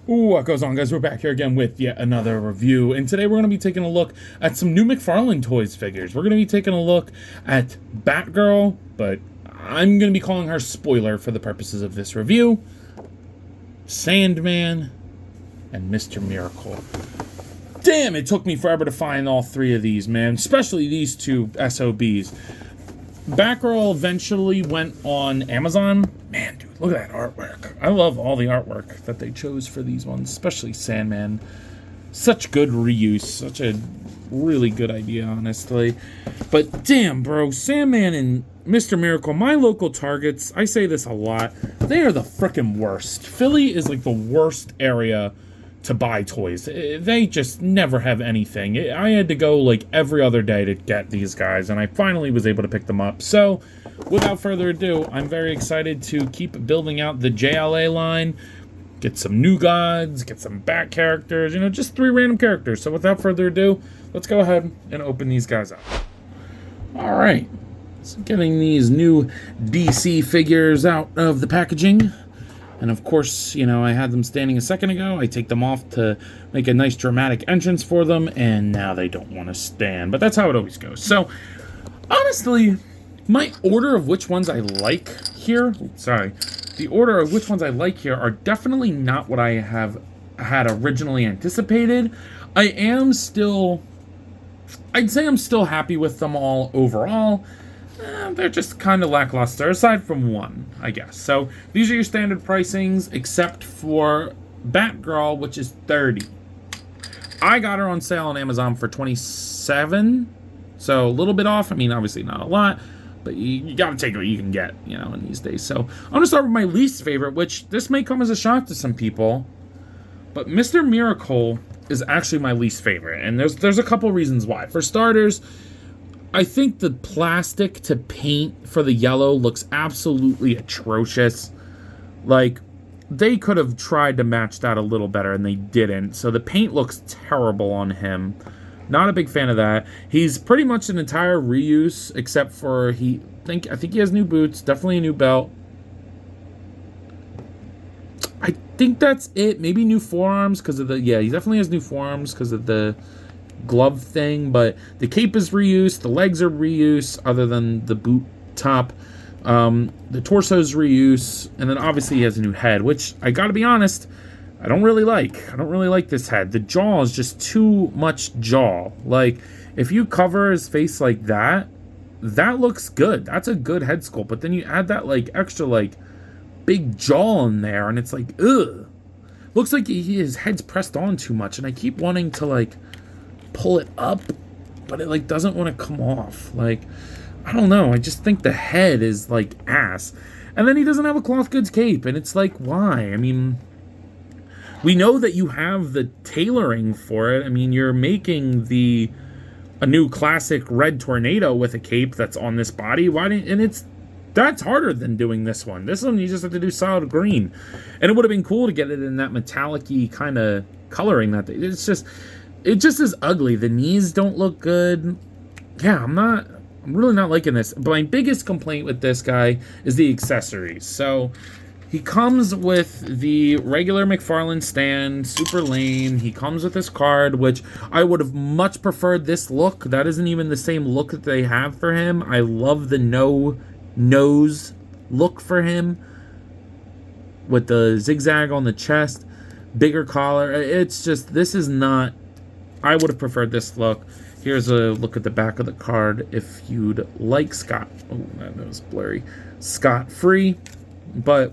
What goes on, guys? We're back here again with yet another review, and today we're going to be taking a look at some new McFarlane Toys figures. We're going to be taking a look at Batgirl, but I'm going to be calling her spoiler for the purposes of this review, Sandman, and Mr. Miracle. Damn, it took me forever to find all three of these, man, especially these two SOBs. Batgirl eventually went on Amazon. Man, dude, look at that artwork. I love all the artwork that they chose for these ones, especially Sandman. Such good reuse, such a really good idea, honestly. But damn, bro, Sandman and Mr. Miracle, my local Targets, I say this a lot, they are the frickin' worst. Philly is like the worst area to buy toys. They just never have anything. I had to go like every other day to get these guys, and I finally was able to pick them up. So without further ado, I'm very excited to keep building out the JLA line, get some new gods, get some Bat characters, you know, just 3 random characters. So without further ado, let's go ahead and open these guys up. All right, so getting these new DC figures out of the packaging. And of course, you know, I had them standing a second ago. I take them off to make a nice dramatic entrance for them, and now they don't want to stand. But that's how it always goes. So, honestly, my order of which ones I like here, the order of which ones I like here are definitely not what I have had originally anticipated. I'd say I'm still happy with them all overall. They're just kind of lackluster, aside from one, I guess. So these are your standard pricings, except for Batgirl, which is $30. I got her on sale on Amazon for $27, so a little bit off. I mean, obviously not a lot, but you gotta take what you can get, you know, in these days. So I'm gonna start with my least favorite, which this may come as a shock to some people, but Mr. Miracle is actually my least favorite, and there's a couple reasons why. For starters, I think the plastic to paint for the yellow looks absolutely atrocious. Like, they could have tried to match that a little better, and they didn't. So the paint looks terrible on him. Not a big fan of that. He's pretty much an entire reuse, except for I think he has new boots, definitely a new belt. I think that's it. Maybe new forearms because of he definitely has new forearms because of the glove thing, but the cape is reused, the legs are reused other than the boot top, the torso's reuse, and then obviously he has a new head, which I gotta be honest, I don't really like this head. The jaw is just too much jaw. Like, if you cover his face like that looks good. That's a good head sculpt, but then you add that like extra like big jaw in there, and it's like, ugh, looks like his head's pressed on too much, and I keep wanting to like pull it up, but it like doesn't want to come off. Like, I don't know, I just think the head is like ass. And then he doesn't have a cloth goods cape, and it's like, why? I mean, we know that you have the tailoring for it. I mean, you're making a new classic red tornado with a cape that's on this body. Why didn't, and that's harder than doing this one. This one you just have to do solid green, and it would have been cool to get it in that metallic-y kind of coloring that it just is ugly. The knees don't look good. Yeah, I'm really not liking this. But my biggest complaint with this guy is the accessories. So he comes with the regular McFarlane stand, super lame. He comes with this card, which I would have much preferred this look. That isn't even the same look that they have for him. I love the no nose look for him with the zigzag on the chest, bigger collar. It's just, this is not, I would have preferred this look. Here's a look at the back of the card if you'd like Scott. Oh, that was blurry. Scott free. But,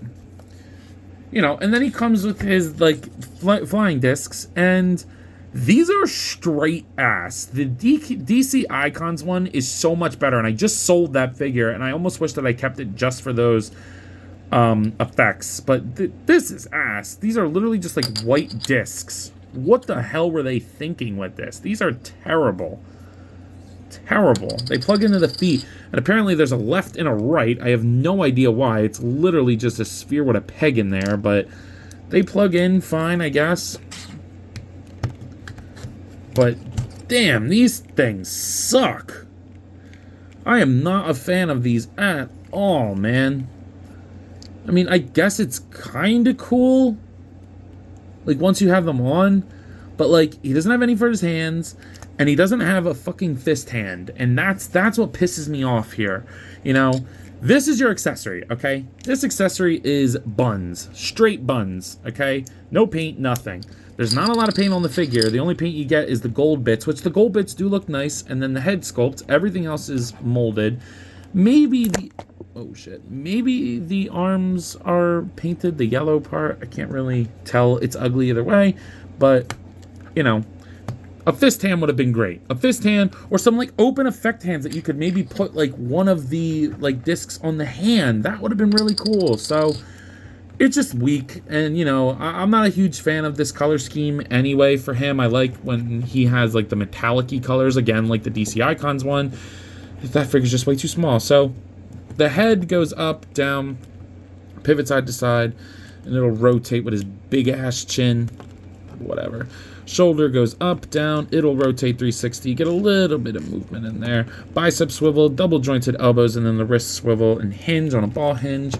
you know, and then he comes with his, like, flying discs, and these are straight ass. The DC Icons one is so much better, and I just sold that figure, and I almost wish that I kept it just for those effects. But this is ass. These are literally just, like, white discs. What the hell were they thinking with this? These are terrible. Terrible. They plug into the feet, and apparently there's a left and a right. I have no idea why. It's literally just a sphere with a peg in there, but they plug in fine, I guess. But damn, these things suck. I am not a fan of these at all, man. I mean, I guess it's kind of cool. like once you have them on, but like he doesn't have any for his hands, and he doesn't have a fucking fist hand, and that's what pisses me off here. You know, this is your accessory, okay? This accessory is buns, straight buns, okay? No paint, nothing. There's not a lot of paint on the figure. The only paint you get is the gold bits, which the gold bits do look nice, and then the head sculpt. Everything else is molded. Maybe the... oh, shit. Maybe the arms are painted, the yellow part. I can't really tell. It's ugly either way, but, you know, a fist hand would have been great. A fist hand, or some, like, open effect hands that you could maybe put, like, one of the, like, discs on the hand. That would have been really cool. So... it's just weak, and, you know, I'm not a huge fan of this color scheme anyway for him. I like when he has, like, the metallic-y colors, again, like the DC Icons one. That figure's just way too small. So, the head goes up, down, pivot side to side, and it'll rotate with his big-ass chin. Whatever. Shoulder goes up, down, it'll rotate 360, get a little bit of movement in there. Bicep swivel, double-jointed elbows, and then the wrist swivel and hinge on a ball hinge.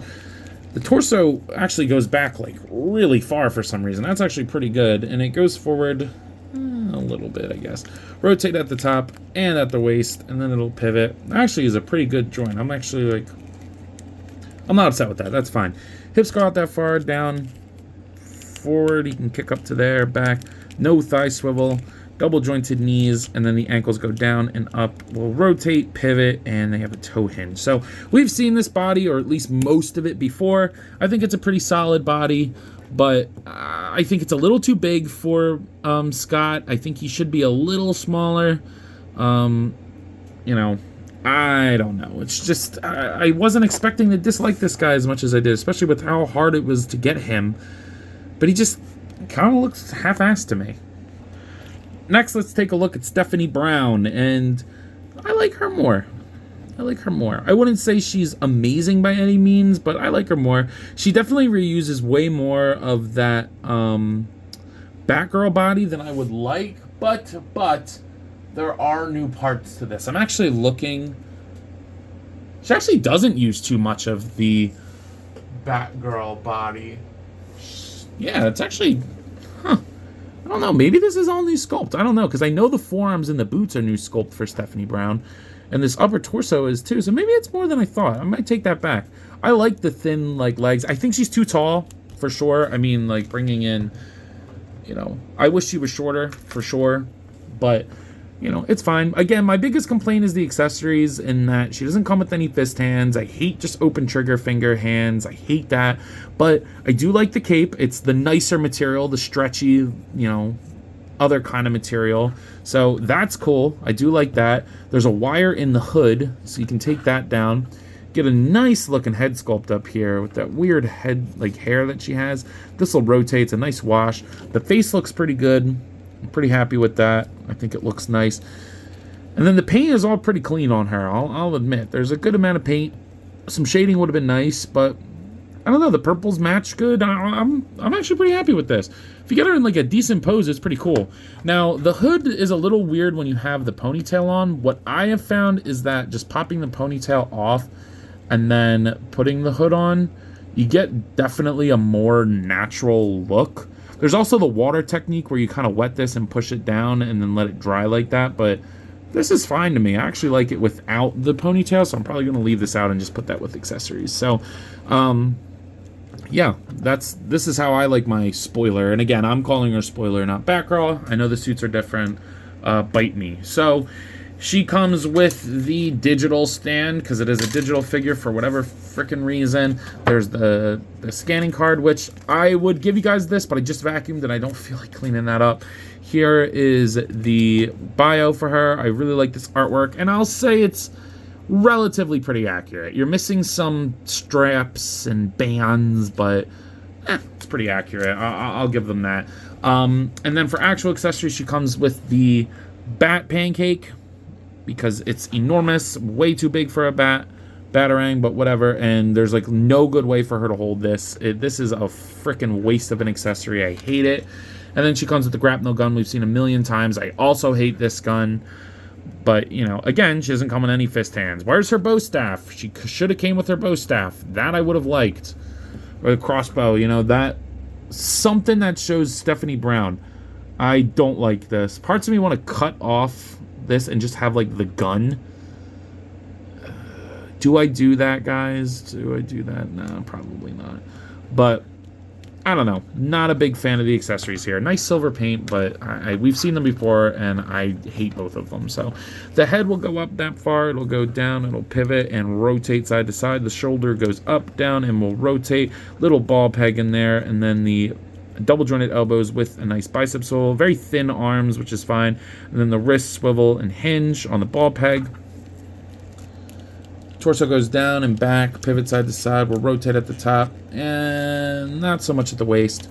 The torso actually goes back, like, really far for some reason. That's actually pretty good. And it goes forward a little bit, I guess. Rotate at the top and at the waist, and then it'll pivot. Actually is a pretty good joint. I'm actually, like... I'm not upset with that. That's fine. Hips go out that far, down, forward. You can kick up to there, back. No thigh swivel. Double jointed knees, and then the ankles go down and up. We'll rotate, pivot, and they have a toe hinge. So we've seen this body, or at least most of it, before. I think it's a pretty solid body, but I think it's a little too big for Scott. I think he should be a little smaller. You know, I don't know. It's just, I wasn't expecting to dislike this guy as much as I did, especially with how hard it was to get him. But he just kind of looks half-assed to me. Next, let's take a look at Stephanie Brown, and I like her more. I like her more. I wouldn't say she's amazing by any means, but I like her more. She definitely reuses way more of that Batgirl body than I would like, but there are new parts to this. I'm actually looking. She actually doesn't use too much of the Batgirl body. Yeah, it's actually... huh. I don't know, maybe this is all new sculpt. I don't know, because I know the forearms and the boots are new sculpt for Stephanie Brown. And this upper torso is too, so maybe it's more than I thought. I might take that back. I like the thin, like, legs. I think she's too tall, for sure. I mean, like, bringing in, you know, I wish she was shorter, for sure. But, you know, it's fine. Again, my biggest complaint is the accessories, in that she doesn't come with any fist hands. I hate just open trigger finger hands. I hate that. But I do like the cape. It's the nicer material, the stretchy, you know, other kind of material. So that's cool. I do like that. There's a wire in the hood, so you can take that down. Get a nice looking head sculpt up here with that weird head, like, hair that she has. This will rotate. It's a nice wash. The face looks pretty good. I'm pretty happy with that. I think it looks nice. And then the paint is all pretty clean on her, I'll admit. There's a good amount of paint. Some shading would have been nice, but I don't know. The purples match good. I'm actually pretty happy with this. If you get her in, like, a decent pose, it's pretty cool. Now, the hood is a little weird when you have the ponytail on. What I have found is that just popping the ponytail off and then putting the hood on, you get definitely a more natural look. There's also the water technique where you kind of wet this and push it down and then let it dry like that, but this is fine to me. I actually like it without the ponytail, so I'm probably going to leave this out and just put that with accessories. So, yeah, this is how I like my spoiler. And again, I'm calling her spoiler, not Batgirl. I know the suits are different. Bite me. So she comes with the digital stand, because it is a digital figure for whatever freaking reason. There's the scanning card, which I would give you guys this, but I just vacuumed and I don't feel like cleaning that up. Here is the bio for her. I really like this artwork, and I'll say it's relatively pretty accurate. You're missing some straps and bands, but it's pretty accurate. I'll give them that. And then for actual accessories, she comes with the bat pancake, because it's enormous, way too big for a batarang, but whatever. And there's, like, no good way for her to hold this. This is a freaking waste of an accessory. I hate it. And then she comes with the grapnel gun we've seen a million times. I also hate this gun. But, you know, again, she doesn't come in any fist hands. Where's her bow staff? She should have came with her bow staff. That I would have liked. Or the crossbow, you know, that something that shows Stephanie Brown. I don't like this. Parts of me want to cut off this and just have, like, the gun. Do I do that, guys? Do I do that? No, probably not. But I don't know. Not a big fan of the accessories here. Nice silver paint, but we've seen them before, and I hate both of them. So the head will go up that far. It'll go down. It'll pivot and rotate side to side. The shoulder goes up, down, and will rotate. Little ball peg in there, and then the double jointed elbows with a nice bicep swivel. Very thin arms, which is fine. And then the wrist swivel and hinge on the ball peg. Torso goes down and back, pivot side to side, will rotate at the top, and not so much at the waist.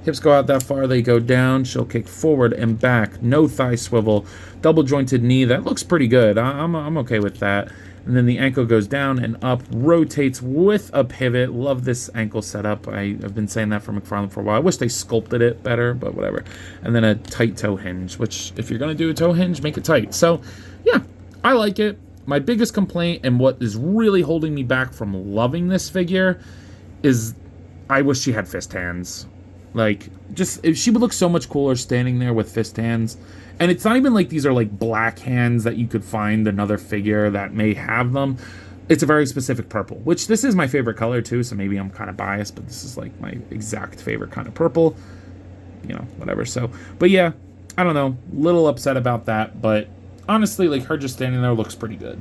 Hips go out that far, they go down. She'll kick forward and back, no thigh swivel, double jointed knee. That looks pretty good. I'm okay with that. And then the ankle goes down and up, rotates with a pivot. Love this ankle setup. I've been saying that for McFarlane for a while. I wish they sculpted it better, but whatever. And then a tight toe hinge, which if you're going to do a toe hinge, make it tight. So, yeah, I like it. My biggest complaint and what is really holding me back from loving this figure is I wish she had fist hands. Like, just, she would look so much cooler standing there with fist hands. And it's not even like these are like black hands that you could find another figure that may have them. It's a very specific purple, which this is my favorite color too, so maybe I'm kind of biased, but this is like my exact favorite kind of purple. You know, whatever. So, but yeah, I don't know. Little upset about that, but honestly, like, her just standing there looks pretty good.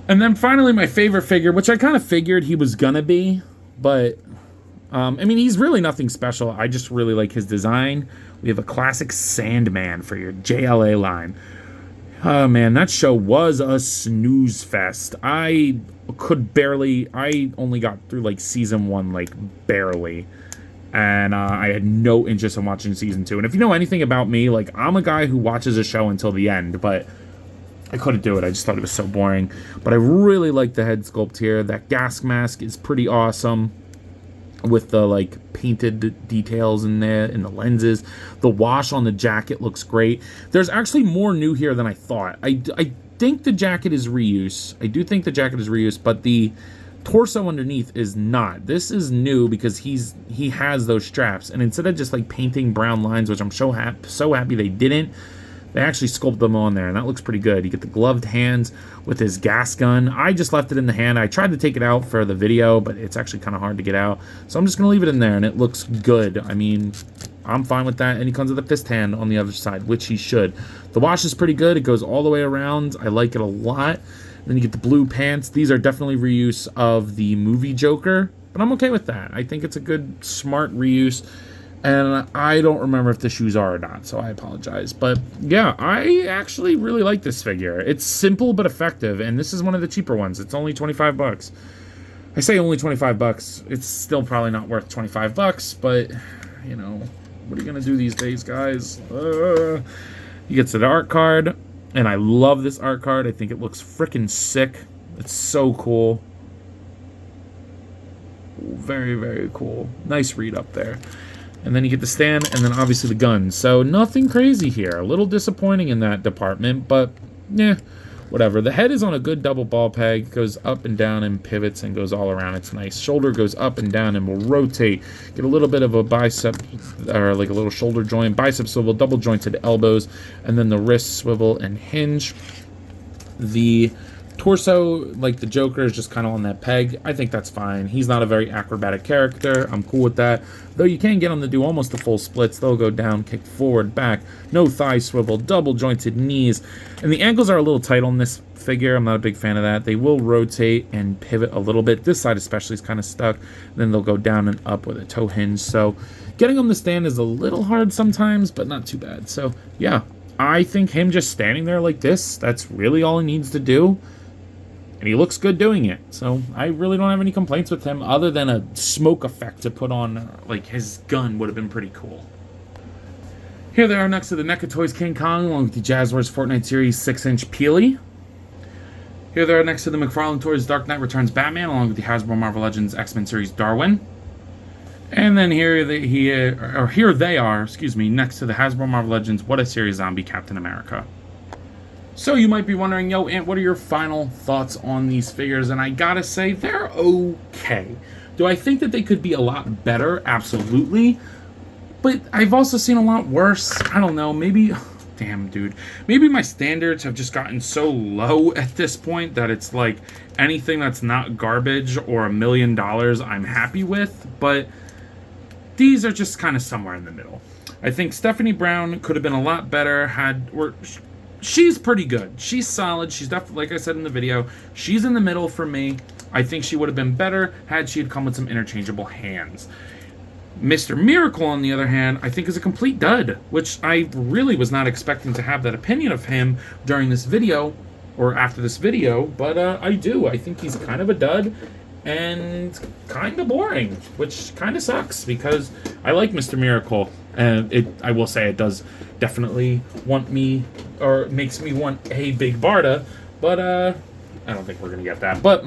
And then finally, my favorite figure, which I kind of figured he was gonna be, but, I mean, he's really nothing special. I just really like his design. We have a classic Sandman for your JLA line. Oh, man, that show was a snooze fest. I only got through, like, season 1, like, barely. And I had no interest in watching season 2. And if you know anything about me, like, I'm a guy who watches a show until the end, but I couldn't do it. I just thought it was so boring. But I really like the head sculpt here. That gas mask is pretty awesome with the, like, painted details in there and the lenses. The wash on the jacket looks great. There's actually more new here than I thought. I think the jacket is reuse. I do think the jacket is reuse, but the torso underneath is not. This is new because he has those straps, and instead of just like painting brown lines, which I'm so happy they didn't, they actually sculpted them on there, and that looks pretty good. You get the gloved hands with his gas gun. I just left it in the hand. I tried to take it out for the video, but it's actually kind of hard to get out, so I'm just gonna leave it in there, and it looks good. I mean, I'm fine with that. And he comes with a fist hand on the other side, which he should. The wash is pretty good. It goes all the way around. I like it a lot. Then you get the blue pants. These are definitely reuse of the movie Joker, but I'm okay with that. I think it's a good, smart reuse. And I don't remember if the shoes are or not, so I apologize. But yeah, I actually really like this figure. It's simple but effective, and this is one of the cheaper ones. It's only 25 bucks. I say only 25 bucks. It's still probably not worth 25 bucks, but, you know, what are you going to do these days, guys? He gets the art card, and I love this art card. I think it looks freaking sick. It's so cool. Very, very cool. Nice read up there. And then you get the stand, and then obviously the gun. So nothing crazy here. A little disappointing in that department, but yeah, whatever. The head is on a good double ball peg. Goes up and down and pivots and goes all around. It's nice. Shoulder goes up and down and will rotate. Get a little bit of a bicep, or like a little shoulder joint. Bicep swivel, double jointed elbows, and then the wrist swivel and hinge. The torso, like the Joker, is just kind of on that peg. I think that's fine. He's not a very acrobatic character. I'm cool with that. Though you can get him to do almost the full splits. They'll go down, kick forward, back. No thigh swivel, double jointed knees. And the ankles are a little tight on this figure. I'm not a big fan of that. They will rotate and pivot a little bit. This side especially is kind of stuck. Then they'll go down and up with a toe hinge. So getting him to stand is a little hard sometimes, but not too bad. So yeah, I think him just standing there like this, that's really all he needs to do. And he looks good doing it. So I really don't have any complaints with him other than a smoke effect to put on, like, his gun would have been pretty cool. Here they are next to the NECA Toys King Kong along with the Jazzwares Fortnite Series 6-inch Peely. Here they are next to the McFarlane Toys Dark Knight Returns Batman along with the Hasbro Marvel Legends X-Men Series Darwin. And then here they are, next to the Hasbro Marvel Legends What a Series Zombie Captain America. So you might be wondering, yo, Ant, what are your final thoughts on these figures? And I gotta say, they're okay. Do I think that they could be a lot better? Absolutely. But I've also seen a lot worse. I don't know, maybe... Damn, dude. Maybe my standards have just gotten so low at this point that it's like anything that's not garbage or $1 million I'm happy with, but these are just kind of somewhere in the middle. I think Stephanie Brown could have been a lot better she's pretty good. She's solid. She's definitely, like I said in the video, she's in the middle for me. I think she would have been better had she had come with some interchangeable hands. Mr. Miracle, on the other hand, I think is a complete dud, which I really was not expecting to have that opinion of him during this video, or after this video, but I do. I think he's kind of a dud, and kind of boring, which kind of sucks, because I like Mr. Miracle, and I will say it does definitely want me, or makes me want a big Barda, but I don't think we're going to get that, but...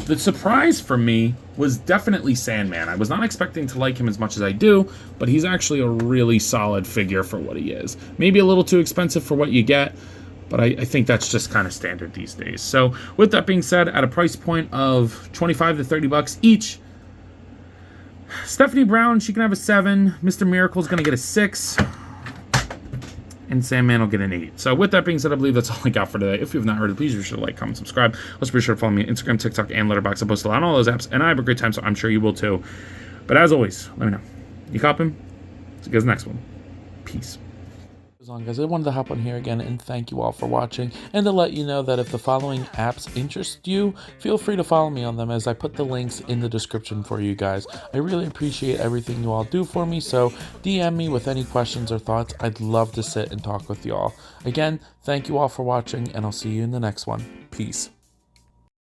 the surprise for me was definitely Sandman. I was not expecting to like him as much as I do, but he's actually a really solid figure for what he is. Maybe a little too expensive for what you get, but I think that's just kind of standard these days. So with that being said, at a price point of 25 to 30 bucks each, Stephanie Brown, she can have a 7. Mr. Miracle's going to get a 6. And Sandman will get an 8. So with that being said, I believe that's all I got for today. If you have not already, please be sure to like, comment, subscribe. Also be sure to follow me on Instagram, TikTok, and Letterboxd. I post a lot on all those apps, and I have a great time, so I'm sure you will too. But as always, let me know. You coppin'? See you guys next one. Peace. Guys, I wanted to hop on here again and thank you all for watching, and to let you know that if the following apps interest you, feel free to follow me on them, as I put the links in the description for you guys. I really appreciate everything you all do for me, so DM me with any questions or thoughts. I'd love to sit and talk with you all. Again, thank you all for watching, and I'll see you in the next one. Peace.